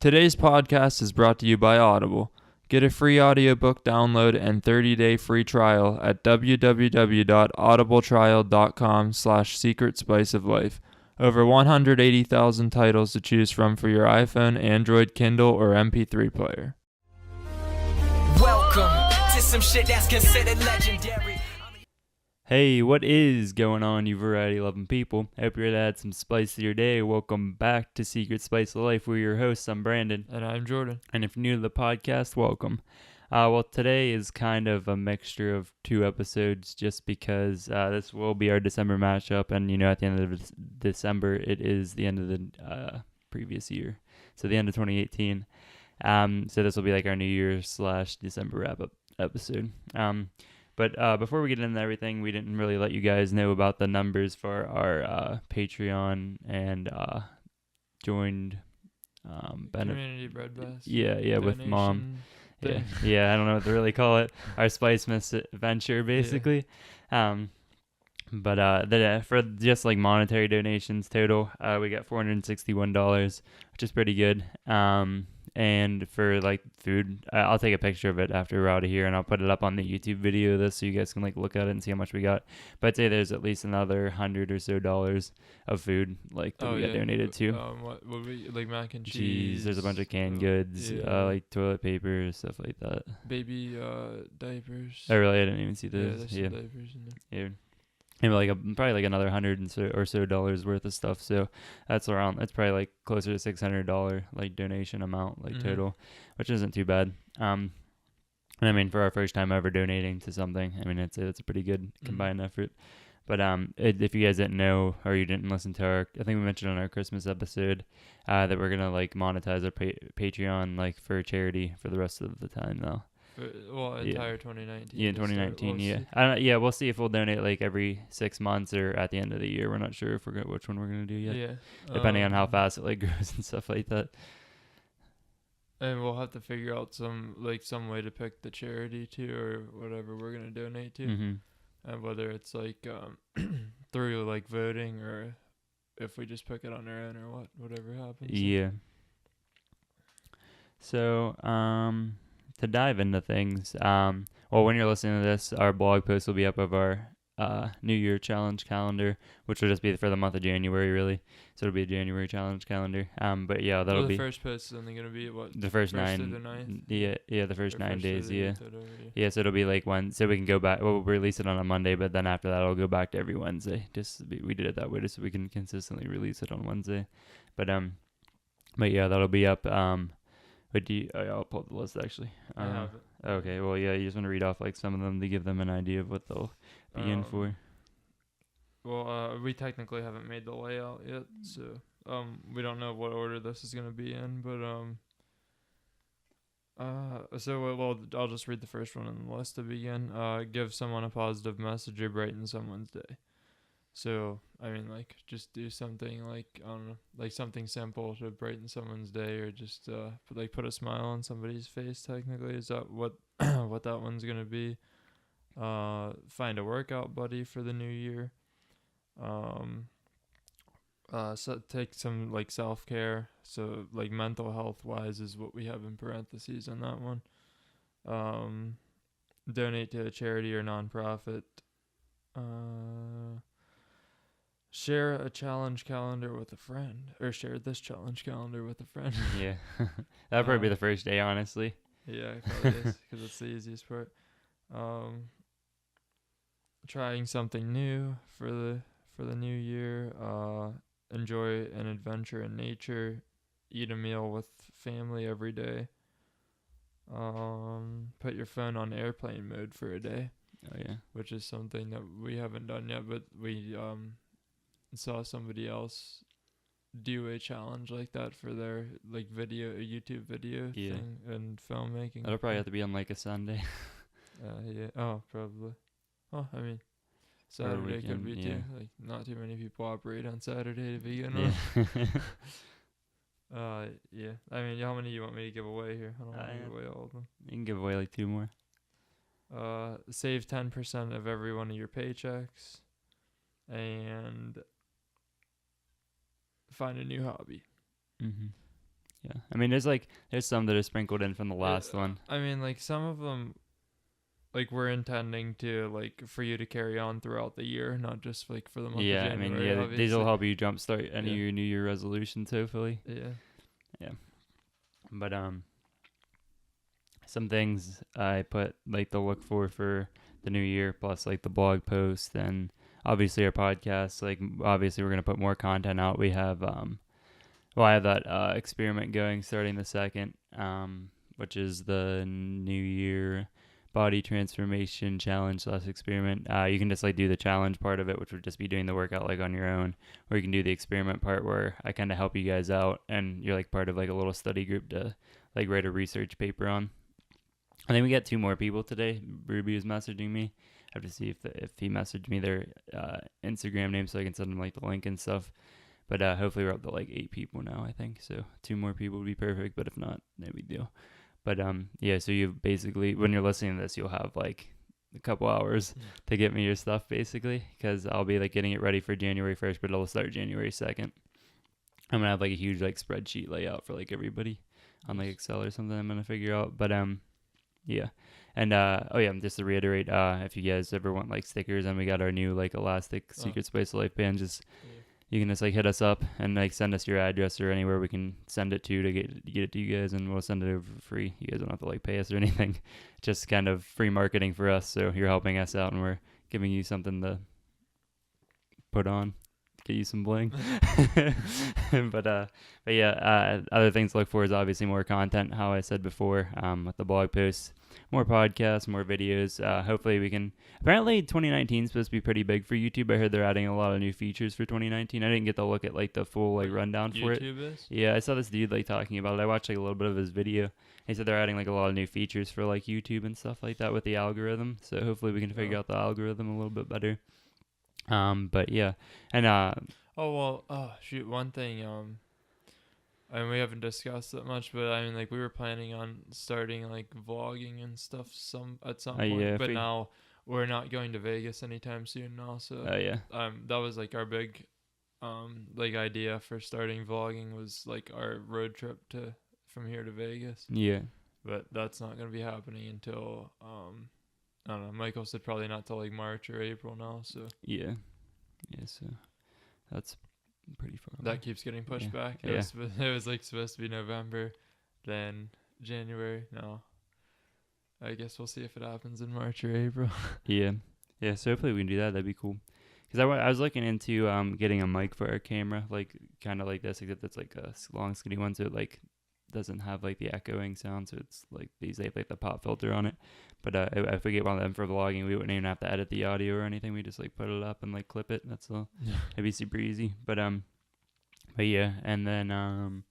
Today's podcast is brought to you by Audible. Get a free audiobook download and 30-day free trial at www.audibletrial.com/secretspiceoflife. Over 180,000 titles to choose from for your iPhone, Android, Kindle, or MP3 player. Welcome to some shit that's considered legendary. Hey, what is going on, you variety-loving people? Hope you're ready to add some spice to your day. Welcome back to Secret Spice of Life. We're your hosts. I'm Brandon. And I'm Jordan. And if you're new to the podcast, welcome. Well, today is kind of a mixture of two episodes just because this will be our December matchup. And, at the end of December, it is the end of the previous year. So the end of 2018. So this will be like our New Year's / December wrap-up episode. But before we get into everything, we didn't really let you guys know about the numbers for our Patreon and joined Community Bread Basket. Yeah, with Mom. Yeah, I don't know what to really call it. Our Spice Miss venture, basically. Yeah. For just like monetary donations total, we got $461, which is pretty good. And for like food, I'll take a picture of it after we're out of here and I'll put it up on the YouTube video of this so you guys can like look at it and see how much we got. But I'd say there's at least another $100 or so of food like that we got donated to. What we like mac and cheese. There's a bunch of canned goods, like toilet paper, stuff like that. Baby diapers. Oh really? I didn't even see those. Yeah, there's some diapers in there. Yeah. Maybe probably like another $100 or so worth of stuff. So that's probably like closer to $600 like donation amount total, which isn't too bad. And I mean for our first time ever donating to something, I mean it's a pretty good combined effort. But if you guys didn't know or you didn't listen to I think we mentioned on our Christmas episode that we're gonna like monetize our Patreon like for charity for the rest of the time though. Entire 2019. Yeah, 2019. We'll see if we'll donate like every 6 months or at the end of the year. We're not sure if which one we're gonna do yet. Yeah, depending on how fast it like grows and stuff like that. And we'll have to figure out some way to pick the charity to or whatever we're gonna donate to, and whether it's like through like voting or if we just pick it on our own or whatever happens. Yeah. So to dive into things, when you're listening to this, our blog post will be up of our New Year challenge calendar, which will just be for the month of January, really. So it'll be a January challenge calendar. But yeah, that'll be... the first post is only going to be the first 9... the first 9 days, Yeah, so it'll be like one... So we can go back... We'll release it on a Monday, but then after that, it'll go back to every Wednesday. We did it that way just so we can consistently release it on Wednesday. But yeah, that'll be up... I'll pull up the list actually. I have it. Okay, well yeah, you just want to read off like some of them to give them an idea of what they'll be in for. Well, we technically haven't made the layout yet, so we don't know what order this is gonna be in, but I'll just read the first one on the list to begin. Give someone a positive message or brighten someone's day. So, I mean, like, just do something, like, I don't know, like something simple to brighten someone's day or just, put a smile on somebody's face, technically. Is that what what that one's going to be? Find a workout buddy for the new year. So take some, like, self-care. So, like, mental health-wise is what we have in parentheses on that one. Donate to a charity or nonprofit. Share a challenge calendar with a friend, or share this challenge calendar with a friend. Yeah, that'll probably be the first day, honestly. Yeah, it probably is, because it's the easiest part. Trying something new for the new year. Enjoy an adventure in nature. Eat a meal with family every day. Put your phone on airplane mode for a day. Oh yeah, which is something that we haven't done yet, but we saw somebody else do a challenge like that for their like YouTube video thing and filmmaking. That'll probably have to be on like a Sunday. Yeah. Oh, probably. Oh, I mean, Saturday could be too. Like, not too many people operate on Saturday to begin with. Yeah. I mean, how many do you want me to give away here? I don't want to give away all of them. You can give away like 2 more. Save 10% of every one of your paychecks. And find a new hobby. Yeah. I mean, there's some that are sprinkled in from the last one. I mean, like some of them, like we're intending to like for you to carry on throughout the year, not just like for the month Yeah, of I mean, January. yeah, these will obviously. help you jumpstart any of Yeah. your New Year resolutions, hopefully. Yeah. But some things I put like the look for the new year, plus like the blog post and obviously our podcast. Like obviously we're gonna put more content out. We have I have that experiment going starting the 2nd, which is the New Year body transformation challenge / experiment. You can just like do the challenge part of it, which would just be doing the workout like on your own, or you can do the experiment part where I kind of help you guys out and you're like part of like a little study group to like write a research paper on. And then we got 2 more people today. Ruby was messaging me. I have to see if he messaged me their Instagram name so I can send them like the link and stuff. But hopefully we're up to like 8 people now, I think. So 2 more people would be perfect. But if not, no big deal. But yeah, so you basically, when you're listening to this, you'll have like a couple hours to get me your stuff basically. Because I'll be like getting it ready for January 1st, but it'll start January 2nd. I'm going to have like a huge like spreadsheet layout for like everybody on like Excel or something I'm going to figure out. But yeah. And just to reiterate, if you guys ever want like stickers, and we got our new like elastic Secret Spice Life band, you can just like hit us up and like send us your address or anywhere we can send it to get it to you guys, and we'll send it over for free. You guys don't have to like pay us or anything. Just kind of free marketing for us. So you're helping us out and we're giving you something to put on. Get you some bling. but yeah, other things to look for is obviously more content, how I said before, with the blog posts, more podcasts, more videos. Hopefully we can, apparently 2019 is supposed to be pretty big for YouTube. I heard they're adding a lot of new features for 2019. I didn't get to look at like the full like rundown for it. YouTube is? Yeah, I saw this dude like talking about it. I watched like a little bit of his video. He said they're adding like a lot of new features for like YouTube and stuff like that with the algorithm. So hopefully we can figure out the algorithm a little bit better. But yeah, and one thing, I mean, we haven't discussed it much, but I mean, like, we were planning on starting, like, vlogging and stuff at some point, yeah, but now we're not going to Vegas anytime soon now, so, yeah, that was, like, our big, like, idea for starting vlogging was, like, our road trip from here to Vegas. Yeah. But that's not going to be happening until, I don't know, Michael said probably not till, like, March or April now, so. Yeah, so that's pretty far away. That keeps getting pushed back. It was like supposed to be November, then January. No, I guess we'll see if it happens in March or April. yeah. So hopefully we can do that. That'd be cool. Because I was looking into getting a mic for our camera, like kind of like this, except it's like a long, skinny one, so it like doesn't have like the echoing sound. So it's like they have like the pop filter on it. But if we get one of them for vlogging, we wouldn't even have to edit the audio or anything. We just like put it up and like clip it. That's all. Yeah. It'd be super easy. But yeah, and then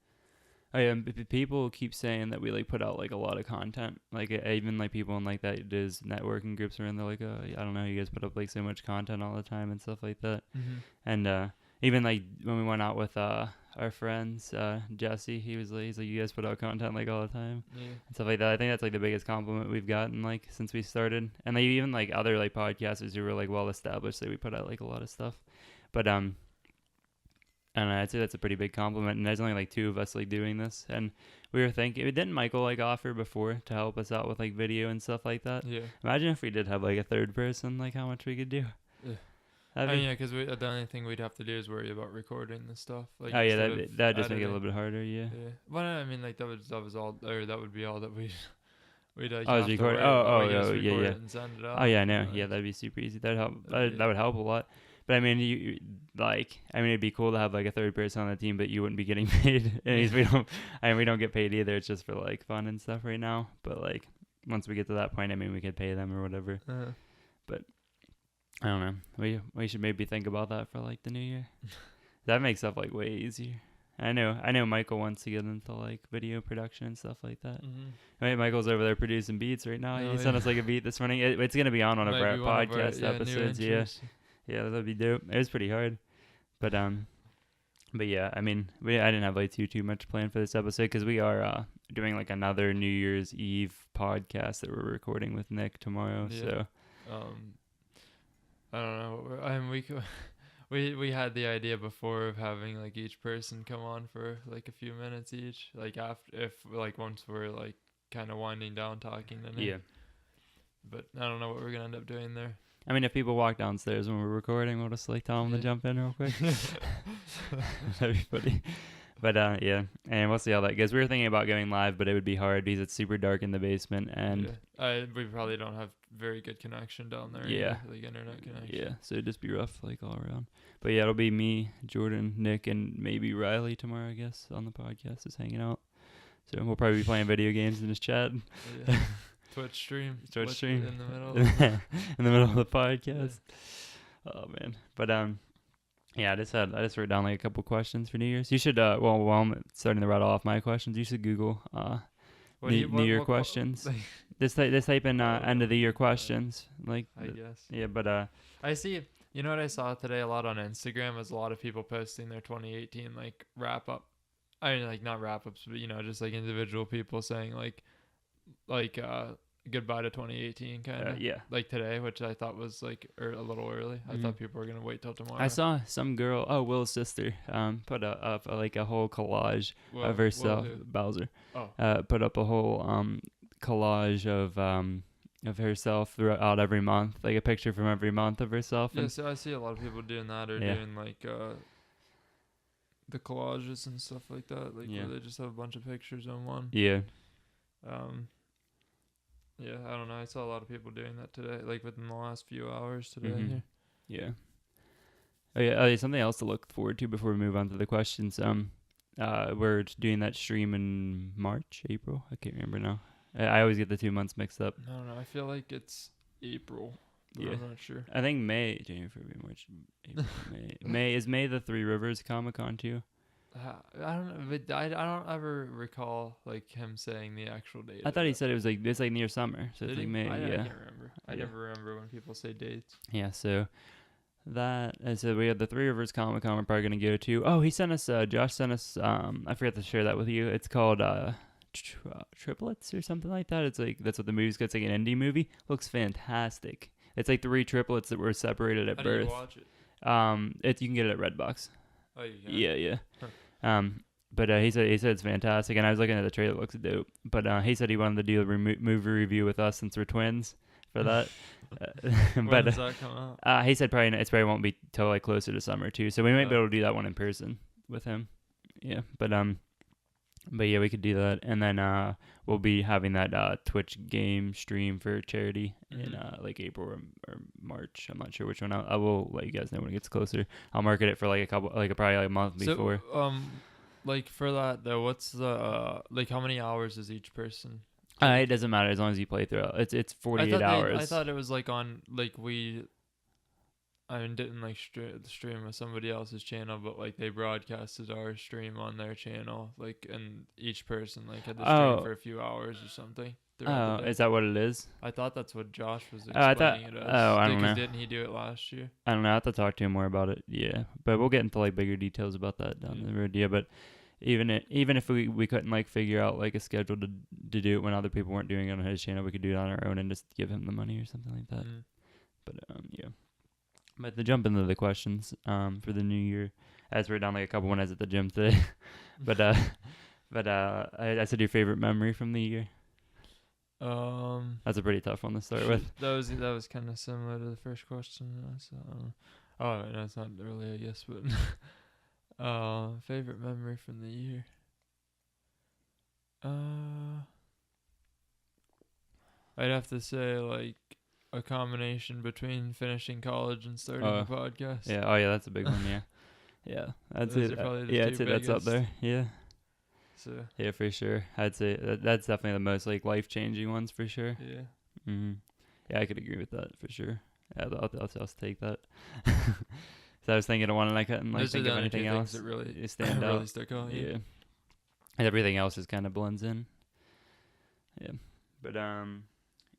people keep saying that we like put out like a lot of content. Like even like people in like that does networking groups are in there. Like I don't know, you guys put up like so much content all the time and stuff like that. Mm-hmm. And even like when we went out with our friends, Jesse, he's like, you guys put out content like all the time and stuff like that. I think that's like the biggest compliment we've gotten like since we started. And like even like other like podcasters who were like well established, say we put out like a lot of stuff. But and I'd say that's a pretty big compliment. And there's only like 2 of us like doing this. And we were thinking, didn't Michael like offer before to help us out with like video and stuff like that? Yeah. Imagine if we did have like a 3rd person, like how much we could do. Yeah. Because the only thing we'd have to do is worry about recording the stuff. Like, that'd just make it a little bit harder. Yeah. Well, I mean, like that was all, or that would be all that we'd like. I was recording. Yeah. And send it out. Oh yeah, I know. Yeah, that'd be super easy. That'd help. That would help a lot. But I mean, it'd be cool to have like a 3rd person on the team, but you wouldn't be getting paid. And we don't get paid either. It's just for like fun and stuff right now. But like once we get to that point, I mean, we could pay them or whatever. Uh-huh. But I don't know. We should maybe think about that for like the new year. That makes stuff like way easier. I know Michael wants to get into like video production and stuff like that. Mm-hmm. I mean, Michael's over there producing beats right now. He sent us like a beat this morning. It's gonna be on one of our podcast episodes. Yeah, that'd be dope. It was pretty hard, but yeah. I mean, I didn't have like too much planned for this episode because we are doing like another New Year's Eve podcast that we're recording with Nick tomorrow. Yeah. So I don't know. I mean, we had the idea before of having like each person come on for like a few minutes each, like after if like once we're like kind of winding down talking. Yeah. But I don't know what we're gonna end up doing there. I mean, if people walk downstairs when we're recording, we'll just like tell them to Yeah. jump in real quick. That'd be funny. But yeah, and we'll see how that goes. We were thinking about going live, but it would be hard because it's super dark in the basement, and we probably don't have very good connection down there. Yeah. Either, like internet connection. yeah, so it'd just be rough like all around. But yeah, it'll be me, Jordan, Nick, and maybe Riley tomorrow, I guess, on the podcast, just hanging out. So we'll probably be playing video games and just chat. Yeah. Twitch stream. Twitch Twitch stream. in the middle. In the middle of the podcast. Oh man. But yeah, I just wrote down like a couple questions for New Year's. You should while I'm starting to rattle off my questions, you should Google New Year questions. Just type in end of the year questions. Like I guess. yeah, but I see. You know what I saw today a lot on Instagram is a lot of people posting their 2018 like wrap up. I mean, like not wrap ups, but you know, just like individual people saying like goodbye to 2018 kind of. yeah. Like today, which I thought was like a little early. I thought people were gonna wait till tomorrow. I saw some girl, Will's sister, put up like a whole collage of herself. Bowser. Put up a whole collage of herself throughout every month, like a picture from every month of herself. Yeah, so I see a lot of people doing that or doing like the collages and stuff like that, like where they just have a bunch of pictures on one. Yeah. Yeah, I don't know. I saw a lot of people doing that today, like within the last few hours today. Mm-hmm. Yeah. Oh yeah. Something else to look forward to before we move on to the questions. We're doing that stream in March, April. I can't remember now. I always get the 2 months mixed up. No, I feel like it's April. But I'm not sure. I think May, January, February, March, April, May. Is May the Three Rivers Comic-Con too? I don't know, but I don't ever recall like him saying the actual date. I thought he said it was like it's like near summer, so it's like May. I yeah. can't remember. I never remember when people say dates. Yeah, so that I said we had the Three Rivers Comic Con we're probably gonna go to. Oh, he sent us. Josh sent us. I forgot to share that with you. It's called Triplets or something like that. It's like that's what the movie's called. It's like an indie movie. Looks fantastic. It's like 3 triplets that were separated at birth. How do you watch it? You can get it at Redbox. Oh, you can? Yeah. Huh. But he said it's fantastic, and I was looking at the trailer. It looks dope. But he said he wanted to do a movie review with us since we're twins for that. When does that come out? He said it probably won't be till like closer to summer too. So we might be able to do that one in person with him. Yeah, but yeah, we could do that, and then we'll be having that Twitch game stream for charity in like April or March. I'm not sure which one. I will let you guys know when it gets closer. I'll market it for like probably like a month before. Like for that though, what's the like how many hours is each person? It doesn't matter as long as you play throughout. It's 48 hours. I thought it was like on like didn't like stream with somebody else's channel, but like they broadcasted our stream on their channel, like, and each person like had to stream for a few hours or something. Oh, is that what it is? I thought that's what Josh was explaining it as. Oh, I don't know. Didn't he do it last year? I don't know. I have to talk to him more about it. Yeah, but we'll get into like bigger details about that down the road. Yeah, but even if we couldn't like figure out like a schedule to do it when other people weren't doing it on his channel, we could do it on our own and just give him the money or something like that. But yeah. But to jump into the questions for the new year, as we're down like a couple when I was at the gym today. but I said your favorite memory from the year. That's a pretty tough one to start with. That was kind of similar to the first question. Oh no, it's not really, I guess, but favorite memory from the year. I'd have to say like a combination between finishing college and starting a podcast. Yeah. Oh yeah, that's a big one. Yeah. Yeah. That's Those it. are probably the Yeah, two I'd say that's up there. Yeah. So. Yeah, for sure. I'd say that's definitely the most like life-changing ones for sure. Yeah. Mhm. Yeah, I could agree with that for sure. Yeah, I'll take that. So I was thinking of one and I couldn't like think of anything else that really stand out. Really stuck out. Yeah. And everything else just kind of blends in. Yeah. But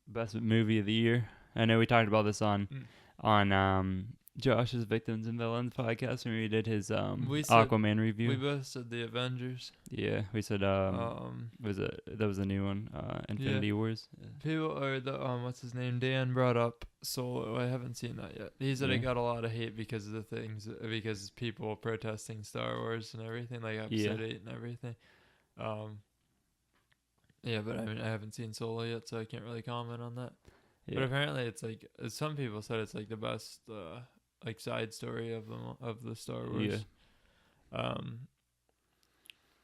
best movie of the year. I know we talked about this on Josh's Victims and Villains podcast when we did his We said- Aquaman review. We both said the Avengers. Yeah, we said that was a new one, Infinity Wars. People or the what's his name? Dan brought up Solo. I haven't seen that yet. He said it Yeah. got a lot of hate because of the things, because people protesting Star Wars and everything, like Episode 8 and everything. Yeah, but I mean, I haven't seen Solo yet, so I can't really comment on that. Yeah. But apparently, it's like some people said it's like the best like side story of the Star Wars. Yeah.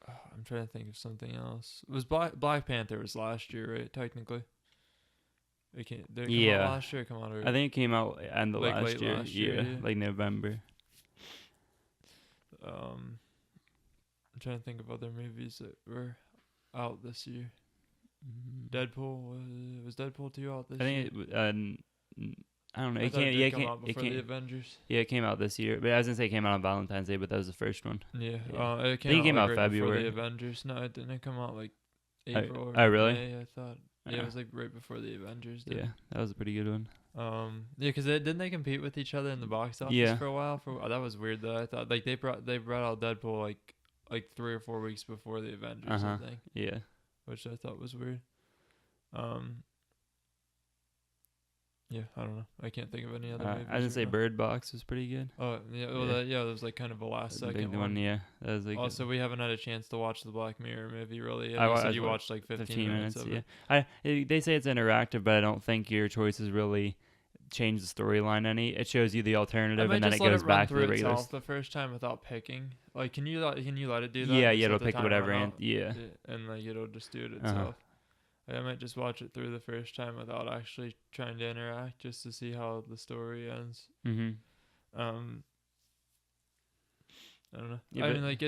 I'm trying to think of something else. It was Black Panther was last year, right? Technically. Did it come out last year or come out early? I think it came out end of Like last late year. last year, Yeah, yeah. like November. I'm trying to think of other movies that were out this year. Deadpool was Deadpool 2 out this I year? think I don't know. I It thought came. did Yeah, it come came. out It before the came. Avengers. Yeah, it came out this year. But I was gonna say it came out on Valentine's Day, but that was the first one. Yeah, Yeah. it think it came like, out right February. before the Avengers. No, it didn't come out like Oh, April or oh, really? May, I thought. Yeah, Uh, it was like right before the Avengers did. Yeah, that was a pretty good one. Yeah, because didn't they compete with each other in the box office Yeah. for a while? That was weird though. I thought like they brought out Deadpool like 3 or 4 weeks before the Avengers, I think, Yeah. which I thought was weird. Yeah, I don't know. I can't think of any other movies. I was gonna say right now. Bird Box was pretty good. Oh yeah, well Yeah. that was like kind of a last The second big one. Yeah, that was like Also, we haven't had a chance to watch the Black Mirror movie really. I You wa- said I you wa- watched like 15 minutes of Yeah, it. they say it's interactive, but I don't think your choices really change the storyline any. It shows you the I alternative, might and then just it let goes it run back to through the regular. itself the first time without picking. Like, can you let it do that? Yeah, Just yeah, let it'll the pick timer whatever. run And out? yeah, And like it'll just do it Uh-huh. itself. Like, I might just watch it through the first time without actually trying to interact, just to see how the story ends. mhm. I don't know. Yeah, I but- mean, like,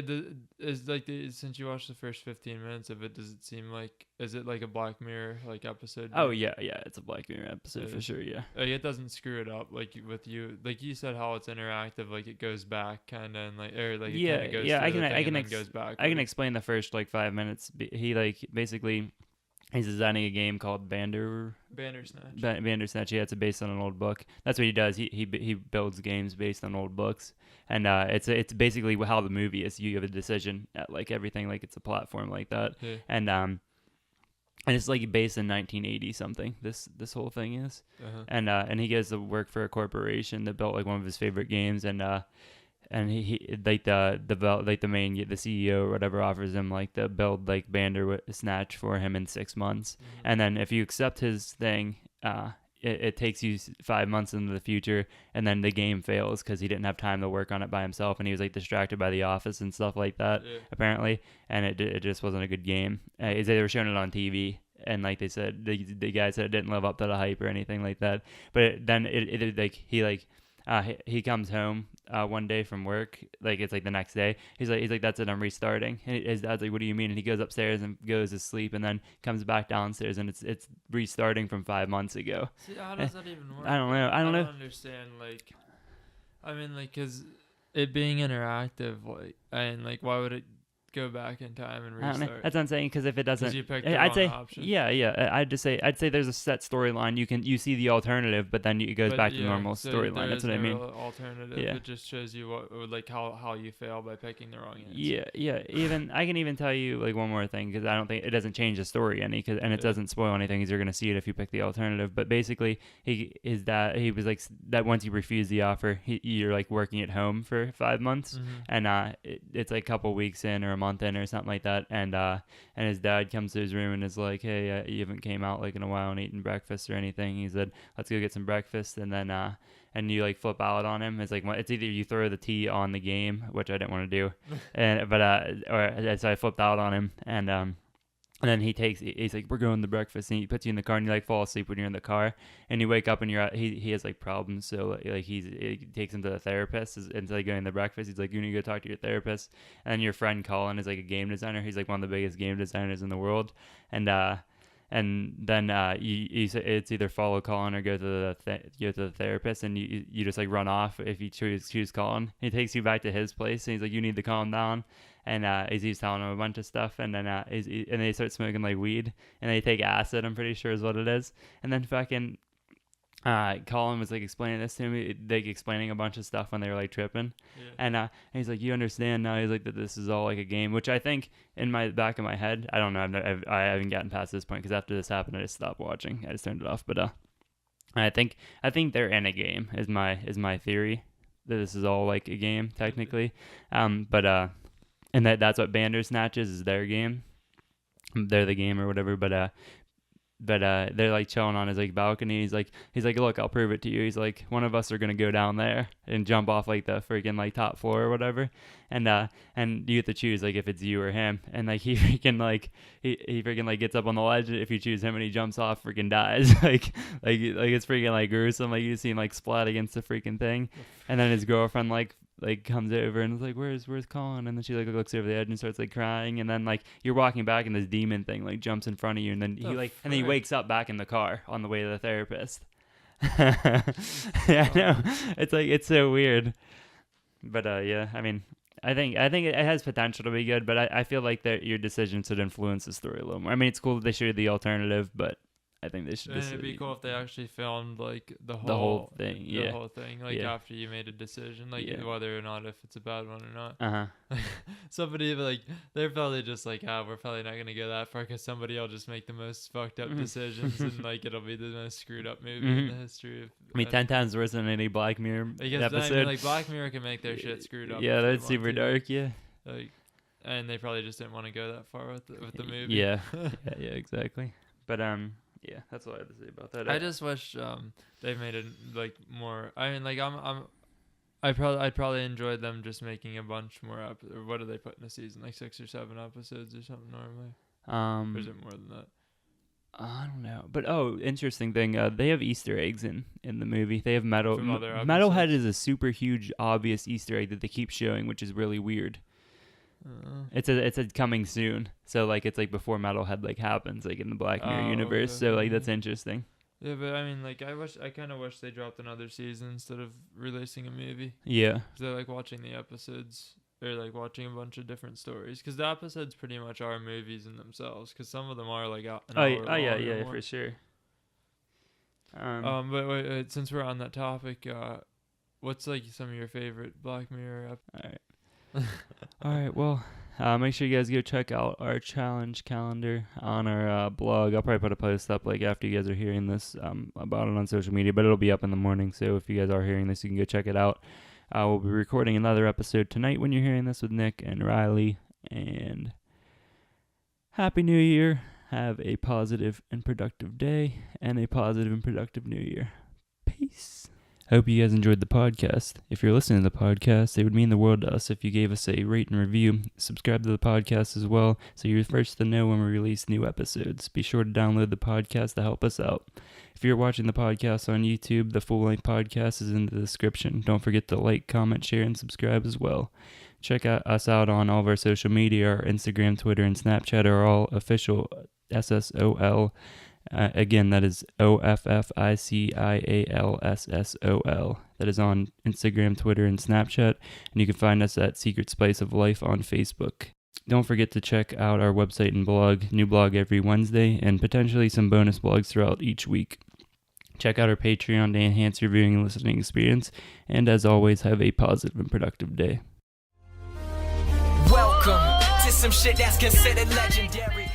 is like since you watched the first 15 minutes of it, does it seem like, is it like a Black Mirror like episode? Oh yeah, it's a Black Mirror episode for sure. Yeah. Like, it doesn't screw it up like with you, like you said how it's interactive, like it goes back kind of, and like, or like it Yeah, kinda goes yeah, through I the can- thing I and can then ex- goes back. I can explain the first like 5 minutes. He like basically he's designing a game called Bandersnatch. Bandersnatch. Yeah, it's based on an old book. That's what he does. He builds games based on old books, and it's basically how the movie is. You have a decision at like everything, like it's a platform like that, Yeah. and it's like based in 1980 something. This whole thing is, Uh-huh. and he gets to work for a corporation that built like one of his favorite games, and he like the CEO or whatever offers him like to build like Bandersnatch for him in 6 months, and then if you accept his thing, it takes you 5 months into the future, and then the game fails because he didn't have time to work on it by himself, and he was like distracted by The Office and stuff like that, Yeah. apparently, and it just wasn't a good game. They were showing it on TV, and like they said, the guy said it didn't live up to the hype or anything like that. But then he comes home one day from work, like it's like the next day. He's like that's it, I'm restarting. And his dad's like, what do you mean? And he goes upstairs and goes to sleep, and then comes back downstairs, and it's restarting from 5 months ago. See, how does that even work? I don't know. I don't know. understand. Like, I mean, like, cause it being interactive, like, and like, why would it go back in time and I don't know. restart? That's what I'm saying. Because if it doesn't, you picked the I'd wrong say, option. yeah. I'd say there's a set storyline. You see the alternative, but then it goes But back to yeah, the normal so storyline. there That's is what I no mean. real alternative. Yeah. It just shows you what, like, how you fail by picking the wrong answer. Yeah. I can even tell you like one more thing, because I don't think it doesn't change the story any, and it Yeah. doesn't spoil anything, because you're gonna see it if you pick the alternative. But basically, he was like that once you refuse the offer, you're like working at home for 5 months, Mhm. and it's like a couple weeks in or a month in or something like that, and his dad comes to his room and is like, hey, you haven't came out like in a while and eaten breakfast or anything. He said, let's go get some breakfast, and then and you like flip out on him. It's like, it's either you throw the tea on the game, which I didn't want to do, so I flipped out on him, and then he's like, we're going to breakfast, and he puts you in the car, and you like fall asleep when you're in the car, and you wake up and he has like problems, so like he takes him to the therapist instead of going to breakfast. He's like, you need to go talk to your therapist. And your friend Colin is like a game designer. He's like one of the biggest game designers in the world, and then it's either follow Colin or go to the therapist, and you just like run off if you choose Colin. He takes you back to his place, and he's like, you need to calm down. And he's telling him a bunch of stuff, and then and they start smoking like weed, and they take acid, I'm pretty sure is what it is. And then fucking Colin was like explaining this to me, like explaining a bunch of stuff when they were like tripping, and he's like, you understand now, he's like, that this is all like a game, which I think in my back of my head, I don't know, I haven't gotten past this point because after this happened, I just stopped watching, I just turned it off. But I think they're in a game is my theory, that this is all like a game technically, and that's what Bandersnatch is their game, they're the game or whatever, but they're like chilling on his like balcony. He's like, look, I'll prove it to you. He's like, one of us are gonna go down there and jump off like the freaking like top floor or whatever, and you get to choose like if it's you or him. And like he freaking like he freaking like gets up on the ledge. If you choose him and he jumps off, freaking dies. like it's freaking like gruesome. Like you see him like splat against the freaking thing, and then his girlfriend like comes over and is like, where's Colin? And then she like looks over the edge and starts like crying, and then like you're walking back and this demon thing like jumps in front of you, and then he wakes up back in the car on the way to the therapist. Yeah, I know. It's like, it's so weird. But yeah, I mean, I think it has potential to be good, but I feel like that your decision should influence the story a little more. I mean, it's cool that they showed the alternative, but I think they should. And it'd be cool if they actually filmed like the whole thing, the whole thing, like after you made a decision, like whether or not if it's a bad one or not. Somebody like they're probably just like, we're probably not gonna go that far because somebody will just make the most fucked up decisions and like it'll be the most screwed up movie in the history of. I mean, 10 times worse than any Black Mirror episode. I mean, like Black Mirror can make their shit screwed up. Yeah, that's super dark. Yeah. Like, and they probably just didn't want to go that far with the movie. Yeah. yeah, exactly. But yeah, that's all I have to say about that. I just wish they made it like more. I mean, like I'd probably enjoy them just making a bunch more or what do they put in a season? Like 6 or 7 episodes or something normally. Or is it more than that? I don't know. But interesting thing, they have Easter eggs in the movie. They have Metalhead is a super huge obvious Easter egg that they keep showing, which is really weird. It's a coming soon, so like it's like before Metalhead like happens like in the Black Mirror universe. Okay. So like that's interesting. Yeah, but I mean, like I kind of wish they dropped another season instead of releasing a movie. Yeah, 'cause I like watching the episodes or like watching a bunch of different stories because the episodes pretty much are movies in themselves because some of them are like an hour yeah, for sure. But wait, since we're on that topic, what's like some of your favorite Black Mirror episodes? All right, well, make sure you guys go check out our challenge calendar on our blog. I'll probably put a post up like after you guys are hearing this about it on social media, but it'll be up in the morning. So if you guys are hearing this, you can go check it out. We'll be recording another episode tonight when you're hearing this with Nick and Riley. And Happy New Year. Have a positive and productive day and a positive and productive New Year. Peace. I hope you guys enjoyed the podcast. If you're listening to the podcast, it would mean the world to us if you gave us a rate and review. Subscribe to the podcast as well, so you're first to know when we release new episodes. Be sure to download the podcast to help us out. If you're watching the podcast on YouTube, the full-length podcast is in the description. Don't forget to like, comment, share, and subscribe as well. Check us out on all of our social media. Our Instagram, Twitter, and Snapchat are all official SSOL. Again, that is OFFICIALSSOL. That is on Instagram, Twitter, and Snapchat. And you can find us at Secret Spice of Life on Facebook. Don't forget to check out our website and blog. New blog every Wednesday, and potentially some bonus blogs throughout each week. Check out our Patreon to enhance your viewing and listening experience. And as always, have a positive and productive day. Welcome to some shit that's considered legendary.